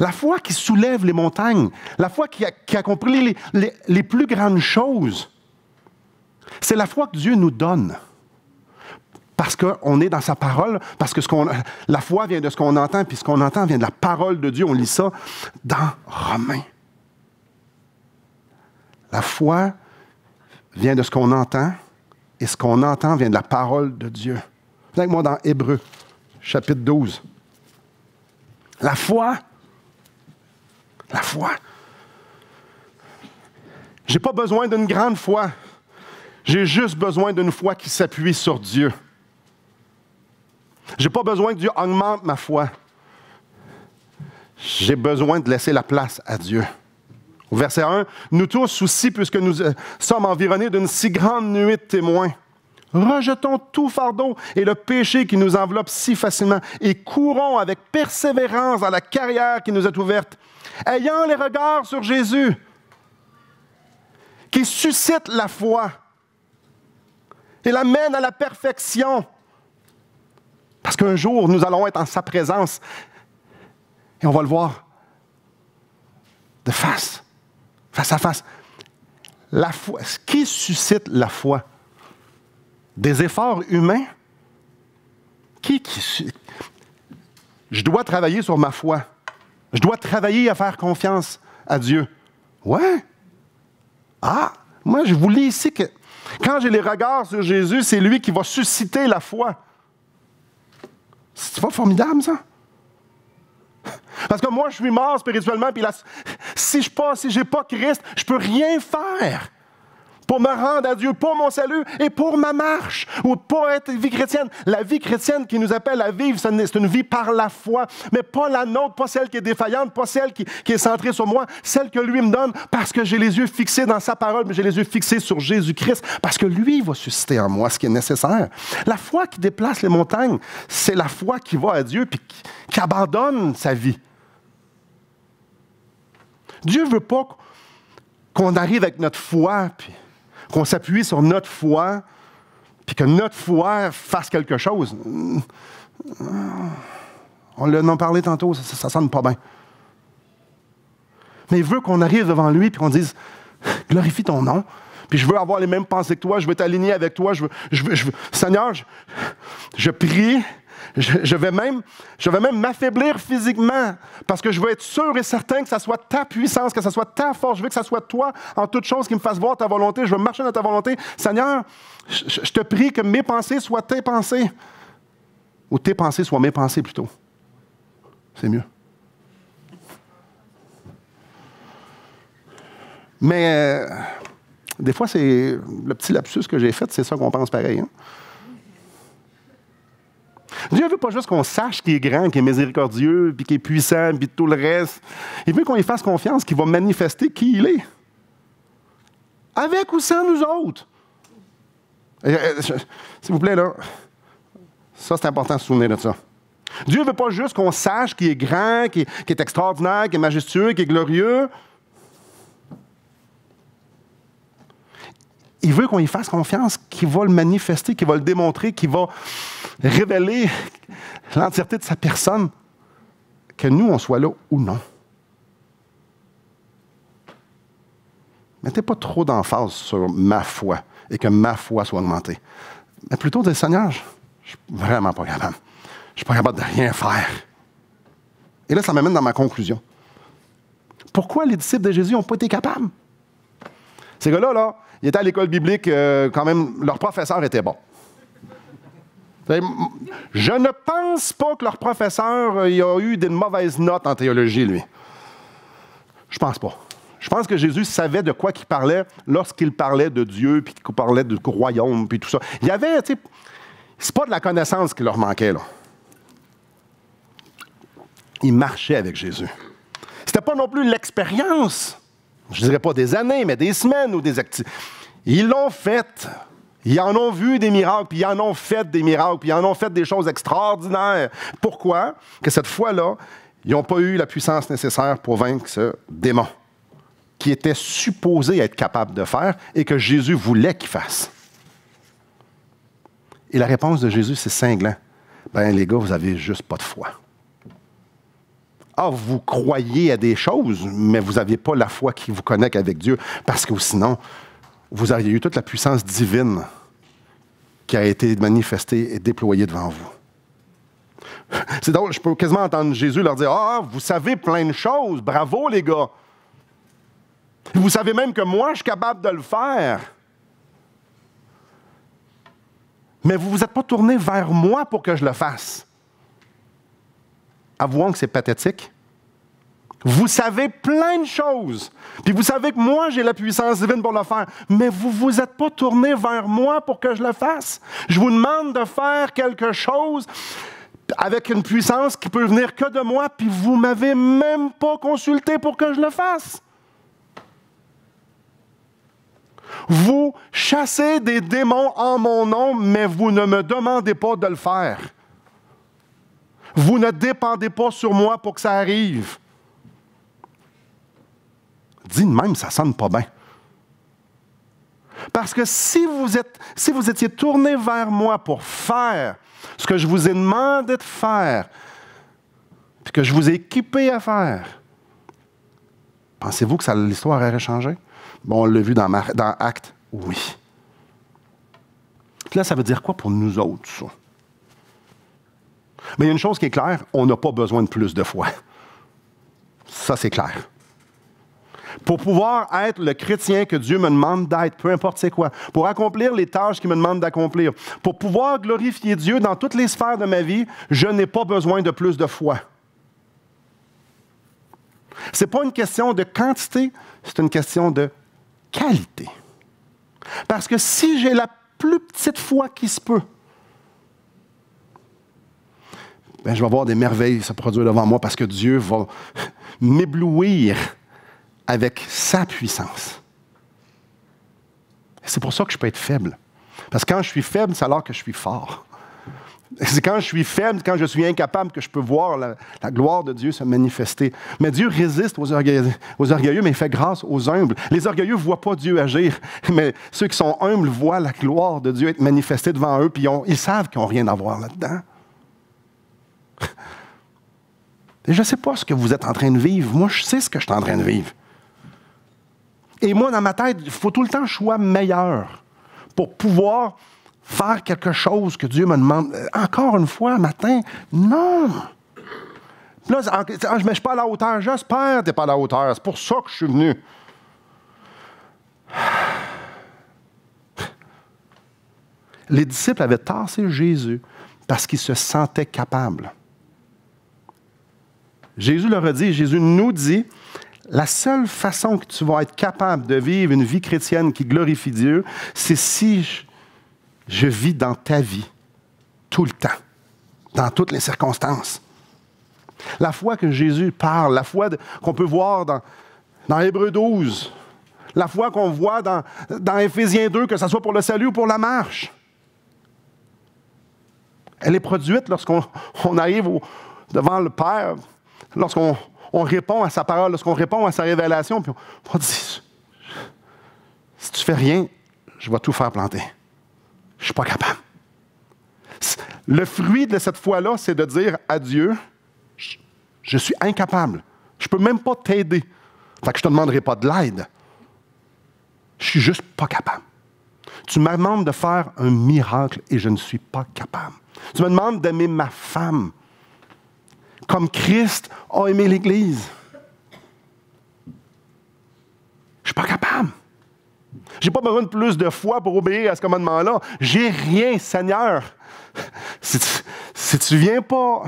La foi qui soulève les montagnes, la foi qui accomplit les plus grandes choses, c'est la foi que Dieu nous donne. Parce qu'on est dans sa parole, parce que la foi vient de ce qu'on entend, puis ce qu'on entend vient de la parole de Dieu. On lit ça dans Romains. La foi vient de ce qu'on entend, et ce qu'on entend vient de la parole de Dieu. Venez avec moi dans Hébreux, chapitre 12. La foi. J'ai pas besoin d'une grande foi. J'ai juste besoin d'une foi qui s'appuie sur Dieu. J'ai pas besoin que Dieu augmente ma foi. J'ai besoin de laisser la place à Dieu. Au verset 1, nous tous aussi, puisque nous sommes environnés d'une si grande nuée de témoins, rejetons tout fardeau et le péché qui nous enveloppe si facilement et courons avec persévérance dans la carrière qui nous est ouverte, ayant les regards sur Jésus, qui suscite la foi et l'amène à la perfection. Parce qu'un jour, nous allons être en sa présence et on va le voir de face à face. La foi, ce qui suscite la foi? Des efforts humains? Je dois travailler sur ma foi. Je dois travailler à faire confiance à Dieu. Ouais. Ah, moi, je vous lis ici que quand j'ai les regards sur Jésus, c'est lui qui va susciter la foi. C'est pas formidable, ça? Parce que moi, je suis mort spirituellement, puis si je n'ai pas Christ, je ne peux rien faire pour me rendre à Dieu, pour mon salut et pour ma marche, ou pour être vie chrétienne. La vie chrétienne qui nous appelle à vivre, c'est une vie par la foi, mais pas la nôtre, pas celle qui est défaillante, pas celle qui est centrée sur moi, celle que lui me donne, parce que j'ai les yeux fixés dans sa parole, mais j'ai les yeux fixés sur Jésus-Christ, parce que lui va susciter en moi ce qui est nécessaire. La foi qui déplace les montagnes, c'est la foi qui va à Dieu puis qui abandonne sa vie. Dieu ne veut pas qu'on arrive avec notre foi, puis qu'on s'appuie sur notre foi, puis que notre foi fasse quelque chose. On en a parlé tantôt, ça sonne pas bien. Mais il veut qu'on arrive devant lui, puis qu'on dise, glorifie ton nom, puis je veux avoir les mêmes pensées que toi, je veux t'aligner avec toi, Seigneur, je prie, je vais même m'affaiblir physiquement parce que je veux être sûr et certain que ça soit ta puissance, que ça soit ta force. Je veux que ça soit toi en toute chose qui me fasse voir ta volonté. Je veux marcher dans ta volonté. Seigneur, je te prie que mes pensées soient tes pensées. Ou tes pensées soient mes pensées plutôt. C'est mieux. Mais des fois, c'est le petit lapsus que j'ai fait, c'est ça qu'on pense pareil. Hein? Dieu ne veut pas juste qu'on sache qu'il est grand, qu'il est miséricordieux, puis qu'il est puissant, puis tout le reste. Il veut qu'on lui fasse confiance, qu'il va manifester qui il est. Avec ou sans nous autres. S'il vous plaît, là, ça, c'est important de se souvenir de ça. Dieu ne veut pas juste qu'on sache qu'il est grand, qu'il est extraordinaire, qu'il est majestueux, qu'il est glorieux. Il veut qu'on y fasse confiance, qu'il va le manifester, qu'il va le démontrer, qu'il va révéler l'entièreté de sa personne, que nous, on soit là ou non. Mettez pas trop d'emphase sur ma foi et que ma foi soit augmentée. Mais plutôt dire, Seigneur, je suis vraiment pas capable. Je suis pas capable de rien faire. Et là, ça m'amène dans ma conclusion. Pourquoi les disciples de Jésus n'ont pas été capables? Ces gars-là, là, ils étaient à l'école biblique, quand même, leur professeur était bon. Je ne pense pas que leur professeur il a eu des mauvaises notes en théologie, lui. Je pense pas. Je pense que Jésus savait de quoi il parlait lorsqu'il parlait de Dieu, puis qu'il parlait du royaume, puis tout ça. Il y avait C'est pas de la connaissance qui leur manquait, là. Ils marchaient avec Jésus. C'était pas non plus l'expérience. Je dirais pas des années, mais des semaines ou des activités. Ils l'ont fait. Ils en ont vu des miracles, puis ils en ont fait des miracles, puis ils en ont fait des choses extraordinaires. Pourquoi? Que cette fois-là, ils n'ont pas eu la puissance nécessaire pour vaincre ce démon, qui était supposé être capable de faire et que Jésus voulait qu'il fasse. Et la réponse de Jésus, c'est cinglant. Ben les gars, vous avez juste pas de foi. Ah, vous croyez à des choses, mais vous n'avez pas la foi qui vous connecte avec Dieu, parce que sinon, vous auriez eu toute la puissance divine qui a été manifestée et déployée devant vous. C'est drôle, je peux quasiment entendre Jésus leur dire « Ah, vous savez plein de choses, bravo les gars! Vous savez même que moi, je suis capable de le faire. Mais vous ne vous êtes pas tourné vers moi pour que je le fasse. » Avouons que c'est pathétique. Vous savez plein de choses. Puis vous savez que moi, j'ai la puissance divine pour le faire. Mais vous ne vous êtes pas tourné vers moi pour que je le fasse. Je vous demande de faire quelque chose avec une puissance qui peut venir que de moi, puis vous ne m'avez même pas consulté pour que je le fasse. Vous chassez des démons en mon nom, mais vous ne me demandez pas de le faire. Vous ne dépendez pas sur moi pour que ça arrive. Dit de même, ça sonne pas bien. Parce que si vous étiez tourné vers moi pour faire ce que je vous ai demandé de faire, puis que je vous ai équipé à faire, pensez-vous que l'histoire aurait changé? Bon, on l'a vu dans Actes, oui. Puis là, ça veut dire quoi pour nous autres, ça? Mais il y a une chose qui est claire, on n'a pas besoin de plus de foi. Ça, c'est clair. Pour pouvoir être le chrétien que Dieu me demande d'être, peu importe c'est quoi, pour accomplir les tâches qu'il me demande d'accomplir, pour pouvoir glorifier Dieu dans toutes les sphères de ma vie, je n'ai pas besoin de plus de foi. Ce n'est pas une question de quantité, c'est une question de qualité. Parce que si j'ai la plus petite foi qui se peut, ben, je vais voir des merveilles se produire devant moi parce que Dieu va m'éblouir avec sa puissance. C'est pour ça que je peux être faible. Parce que quand je suis faible, c'est alors que je suis fort. C'est quand je suis faible, quand je suis incapable, que je peux voir la gloire de Dieu se manifester. Mais Dieu résiste aux orgueilleux, mais il fait grâce aux humbles. Les orgueilleux ne voient pas Dieu agir, mais ceux qui sont humbles voient la gloire de Dieu être manifestée devant eux, puis ils savent qu'ils n'ont rien à voir là-dedans. Et je ne sais pas ce que vous êtes en train de vivre. Moi, je sais ce que je suis en train de vivre. Et moi, dans ma tête, il faut tout le temps que je sois meilleur pour pouvoir faire quelque chose que Dieu me demande. Encore une fois, matin, non. Là, je ne suis pas à la hauteur. J'espère que tu n'es pas à la hauteur. C'est pour ça que je suis venu. Les disciples avaient tassé Jésus parce qu'ils se sentaient capables. Jésus leur a dit, Jésus nous dit, la seule façon que tu vas être capable de vivre une vie chrétienne qui glorifie Dieu, c'est si je vis dans ta vie, tout le temps, dans toutes les circonstances. La foi que Jésus parle, la foi qu'on peut voir dans Hébreux 12, la foi qu'on voit dans Éphésiens 2, que ce soit pour le salut ou pour la marche. Elle est produite lorsqu'on arrive devant le Père, lorsqu'on répond à sa parole, lorsqu'on répond à sa révélation, puis on dit, si tu fais rien, je vais tout faire planter. Je ne suis pas capable. Le fruit de cette foi-là, c'est de dire à Dieu, je suis incapable. Je ne peux même pas t'aider. Fait que je ne te demanderai pas de l'aide. Je suis juste pas capable. Tu me demandes de faire un miracle et je ne suis pas capable. Tu me demandes d'aimer ma femme comme Christ a aimé l'Église. Je ne suis pas capable. Je n'ai pas besoin de plus de foi pour obéir à ce commandement-là. J'ai rien, Seigneur. Si tu ne viens pas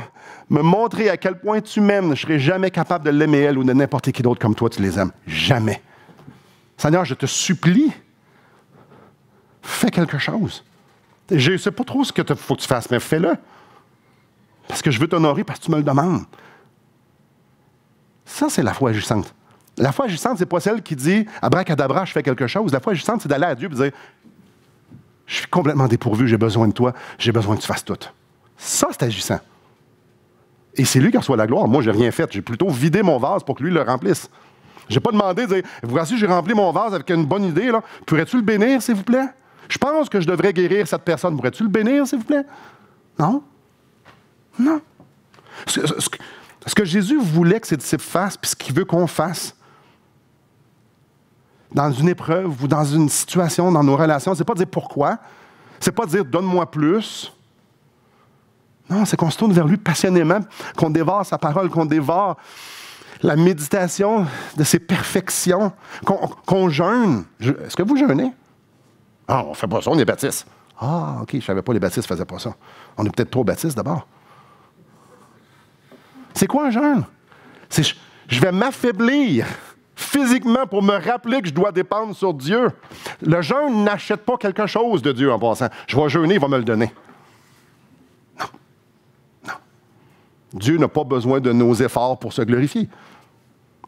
me montrer à quel point tu m'aimes, je ne serai jamais capable de l'aimer elle ou de n'importe qui d'autre comme toi, tu les aimes. Jamais. Seigneur, je te supplie, fais quelque chose. Je ne sais pas trop ce qu'il faut que tu fasses, mais fais-le. Parce que je veux t'honorer, parce que tu me le demandes. Ça, c'est la foi agissante. La foi agissante, ce n'est pas celle qui dit « abracadabra, je fais quelque chose ». La foi agissante, c'est d'aller à Dieu et de dire « je suis complètement dépourvu, j'ai besoin de toi, j'ai besoin que tu fasses tout ». Ça, c'est agissant. Et c'est lui qui reçoit la gloire. Moi, je n'ai rien fait. J'ai plutôt vidé mon vase pour que lui le remplisse. Je n'ai pas demandé de dire « voici, j'ai rempli mon vase avec une bonne idée. Là. Pourrais-tu le bénir, s'il vous plaît? Je pense que je devrais guérir cette personne. Pourrais-tu le bénir, s'il vous plaît? » Non. Non. Ce que Jésus voulait que ses disciples fassent, puis ce qu'il veut qu'on fasse, dans une épreuve ou dans une situation, dans nos relations, c'est pas de dire pourquoi, c'est pas de dire donne-moi plus. Non, c'est qu'on se tourne vers lui passionnément, qu'on dévore sa parole, qu'on dévore la méditation de ses perfections, qu'on jeûne. Est-ce que vous jeûnez? Ah, on ne fait pas ça, on est baptistes. Ah, OK, je ne savais pas les baptistes ne faisaient pas ça. On est peut-être trop baptistes d'abord. C'est quoi un jeûne? C'est je vais m'affaiblir physiquement pour me rappeler que je dois dépendre sur Dieu. Le jeûne n'achète pas quelque chose de Dieu en passant. Je vais jeûner, il va me le donner. Non. Non. Dieu n'a pas besoin de nos efforts pour se glorifier.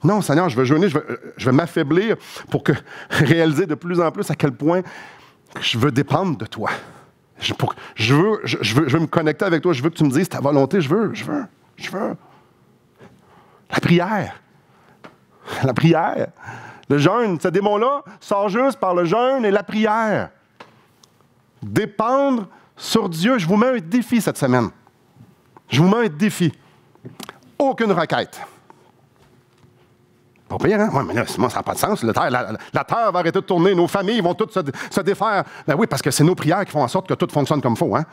Non, Seigneur, je vais jeûner, je vais m'affaiblir pour réaliser de plus en plus à quel point je veux dépendre de toi. Je veux me connecter avec toi, je veux que tu me dises ta volonté, je veux. La prière. La prière. Le jeûne, ce démon-là sort juste par le jeûne et la prière. Dépendre sur Dieu. Je vous mets un défi cette semaine. Je vous mets un défi. Aucune requête. Pas pire, hein? Oui, mais là, moi, ça n'a pas de sens. La terre va arrêter de tourner. Nos familles vont toutes se défaire. Ben oui, parce que c'est nos prières qui font en sorte que tout fonctionne comme il faut, hein?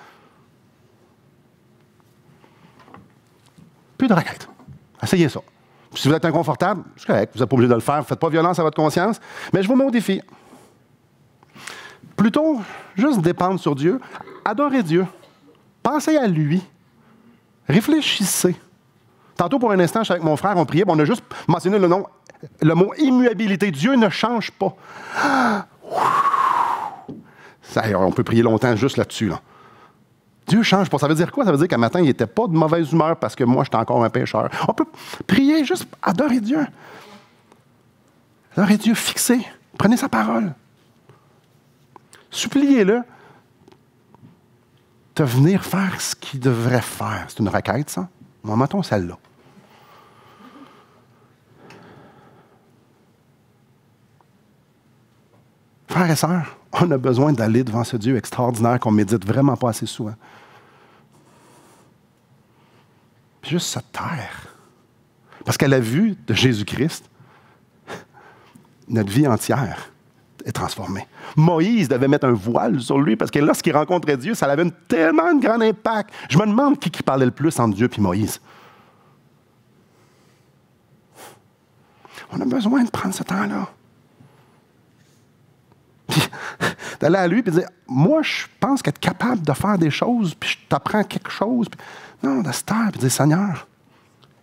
Plus de requêtes. Essayez ça. Si vous êtes inconfortable, c'est correct. Vous n'êtes pas obligé de le faire. Ne faites pas violence à votre conscience. Mais je vous mets au défi. Plutôt, juste dépendre sur Dieu. Adorez Dieu. Pensez à lui. Réfléchissez. Tantôt, pour un instant, je suis avec mon frère, on priait, on a juste mentionné le mot immuabilité. Dieu ne change pas. Ça, on peut prier longtemps juste là-dessus. Là. Dieu change pas. Ça veut dire quoi? Ça veut dire qu'un matin, il n'était pas de mauvaise humeur parce que moi, j'étais encore un pécheur. On peut prier, juste adorer Dieu. Adorez Dieu, fixez. Prenez sa parole. Suppliez-le de venir faire ce qu'il devrait faire. C'est une requête, ça? Bon, mettons celle-là. Frères et sœurs, on a besoin d'aller devant ce Dieu extraordinaire qu'on médite vraiment pas assez souvent. Puis juste se taire. Parce qu'à la vue de Jésus-Christ, notre vie entière est transformée. Moïse devait mettre un voile sur lui parce que lorsqu'il rencontrait Dieu, ça avait tellement un grand impact. Je me demande qui parlait le plus entre Dieu et Moïse. On a besoin de prendre ce temps-là. Puis, d'aller à lui et de dire, moi, je pense qu'être capable de faire des choses, puis je t'apprends quelque chose. Puis, non, de se taire et de dire, Seigneur,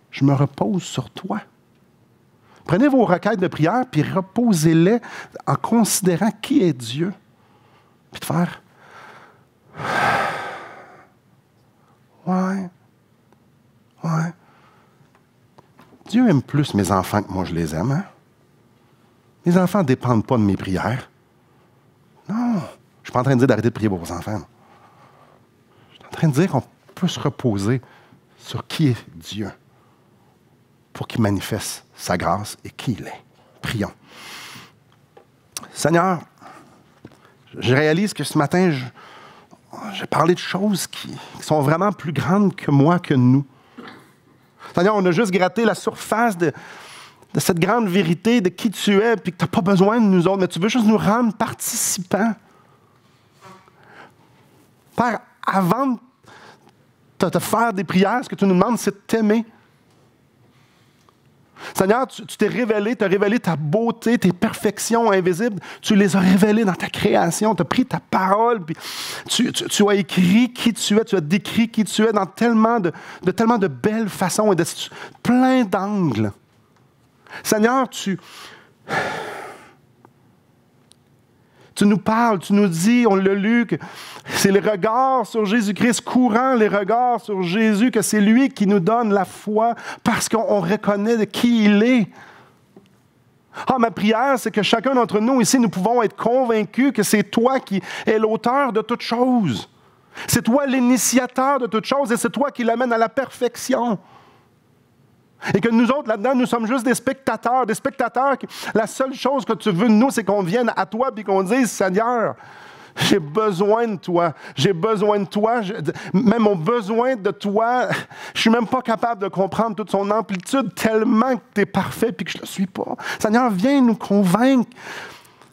je me repose sur toi. Prenez vos requêtes de prière, puis reposez-les en considérant qui est Dieu. Puis de faire, ouais. Dieu aime plus mes enfants que moi je les aime. Hein? Mes enfants ne dépendent pas de mes prières. Non, je ne suis pas en train de dire d'arrêter de prier pour vos enfants. Je suis en train de dire qu'on peut se reposer sur qui est Dieu pour qu'il manifeste sa grâce et qui il est. Prions. Seigneur, je réalise que ce matin, j'ai parlé de choses qui sont vraiment plus grandes que moi, que nous. Seigneur, on a juste gratté la surface de cette grande vérité de qui tu es, puis que tu n'as pas besoin de nous autres, mais tu veux juste nous rendre participants. Père, avant de te faire des prières, ce que tu nous demandes, c'est de t'aimer. Seigneur, tu t'es révélé, tu as révélé ta beauté, tes perfections invisibles. Tu les as révélées dans ta création. Tu as pris ta parole, puis tu as écrit qui tu es, tu as décrit qui tu es dans tellement de belles façons et de plein d'angles. Seigneur, tu Tu nous parles, tu nous dis, on l'a lu, que c'est les regards sur Jésus-Christ, courant les regards sur Jésus, que c'est lui qui nous donne la foi parce qu'on reconnaît de qui il est. Ah, ma prière, c'est que chacun d'entre nous ici, nous pouvons être convaincus que c'est toi qui es l'auteur de toutes choses. C'est toi l'initiateur de toutes choses et c'est toi qui l'amène à la perfection. Et que nous autres, là-dedans, nous sommes juste des spectateurs qui, la seule chose que tu veux de nous, c'est qu'on vienne à toi et qu'on dise, Seigneur, j'ai besoin de toi. J'ai besoin de toi. Même mon besoin de toi, je suis même pas capable de comprendre toute son amplitude tellement que tu es parfait et que je ne le suis pas. Seigneur, viens nous convaincre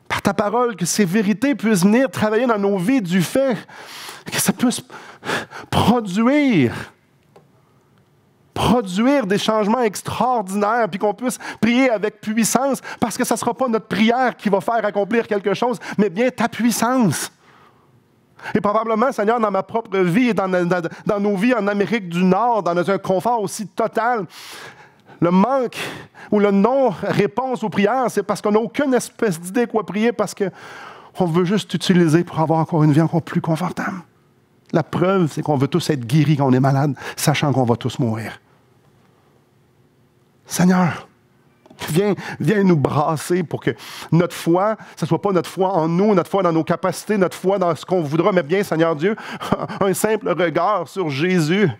par ta parole que ces vérités puissent venir travailler dans nos vies du fait que ça puisse produire des changements extraordinaires, puis qu'on puisse prier avec puissance, parce que ça ne sera pas notre prière qui va faire accomplir quelque chose, mais bien ta puissance. Et probablement, Seigneur, dans ma propre vie et dans nos vies en Amérique du Nord, dans un confort aussi total, le manque ou le non-réponse aux prières, c'est parce qu'on n'a aucune espèce d'idée quoi prier, parce qu'on veut juste t'utiliser pour avoir encore une vie encore plus confortable. La preuve, c'est qu'on veut tous être guéris quand on est malade, sachant qu'on va tous mourir. Seigneur, viens nous brasser pour que notre foi, ce ne soit pas notre foi en nous, notre foi dans nos capacités, notre foi dans ce qu'on voudra, mais bien, Seigneur Dieu, un simple regard sur Jésus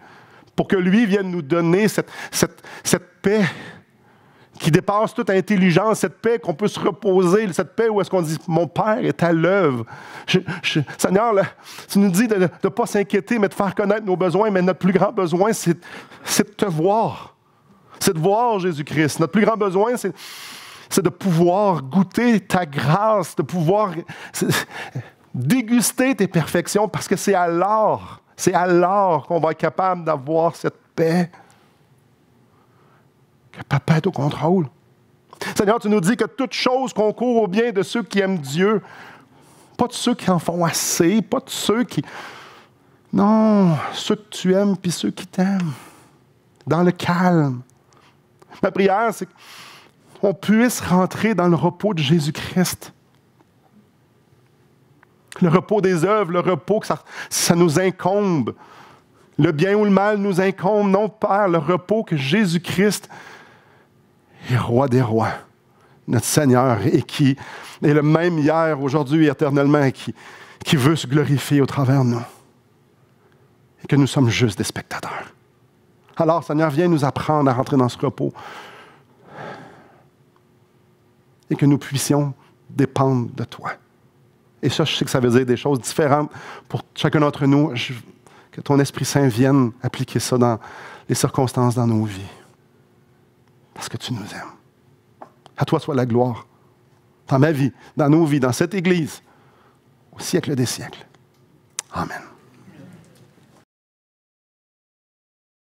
pour que lui vienne nous donner cette paix qui dépasse toute intelligence, cette paix qu'on peut se reposer, cette paix où est-ce qu'on dit « Mon Père est à l'œuvre ». Seigneur, là, tu nous dis de ne pas s'inquiéter, mais de faire connaître nos besoins, mais notre plus grand besoin, c'est de te voir. C'est de voir Jésus-Christ. Notre plus grand besoin, c'est de pouvoir goûter ta grâce, de pouvoir déguster tes perfections, parce que c'est alors qu'on va être capable d'avoir cette paix. Que Papa est au contrôle. Seigneur, tu nous dis que toute chose concourt au bien de ceux qui aiment Dieu. Pas de ceux qui en font assez, pas de ceux qui... Non, ceux que tu aimes puis ceux qui t'aiment. Dans le calme. Ma prière, c'est qu'on puisse rentrer dans le repos de Jésus-Christ. Le repos des œuvres, le repos que ça nous incombe. Le bien ou le mal nous incombe. Non, Père, le repos que Jésus-Christ est roi des rois, notre Seigneur, et qui est le même hier, aujourd'hui et éternellement, et qui veut se glorifier au travers de nous. Et que nous sommes juste des spectateurs. Alors, Seigneur, viens nous apprendre à rentrer dans ce repos. Et que nous puissions dépendre de toi. Et ça, je sais que ça veut dire des choses différentes pour chacun d'entre nous. Que ton Esprit Saint vienne appliquer ça dans les circonstances dans nos vies. Parce que tu nous aimes. À toi soit la gloire. Dans ma vie, dans nos vies, dans cette Église, au siècle des siècles. Amen.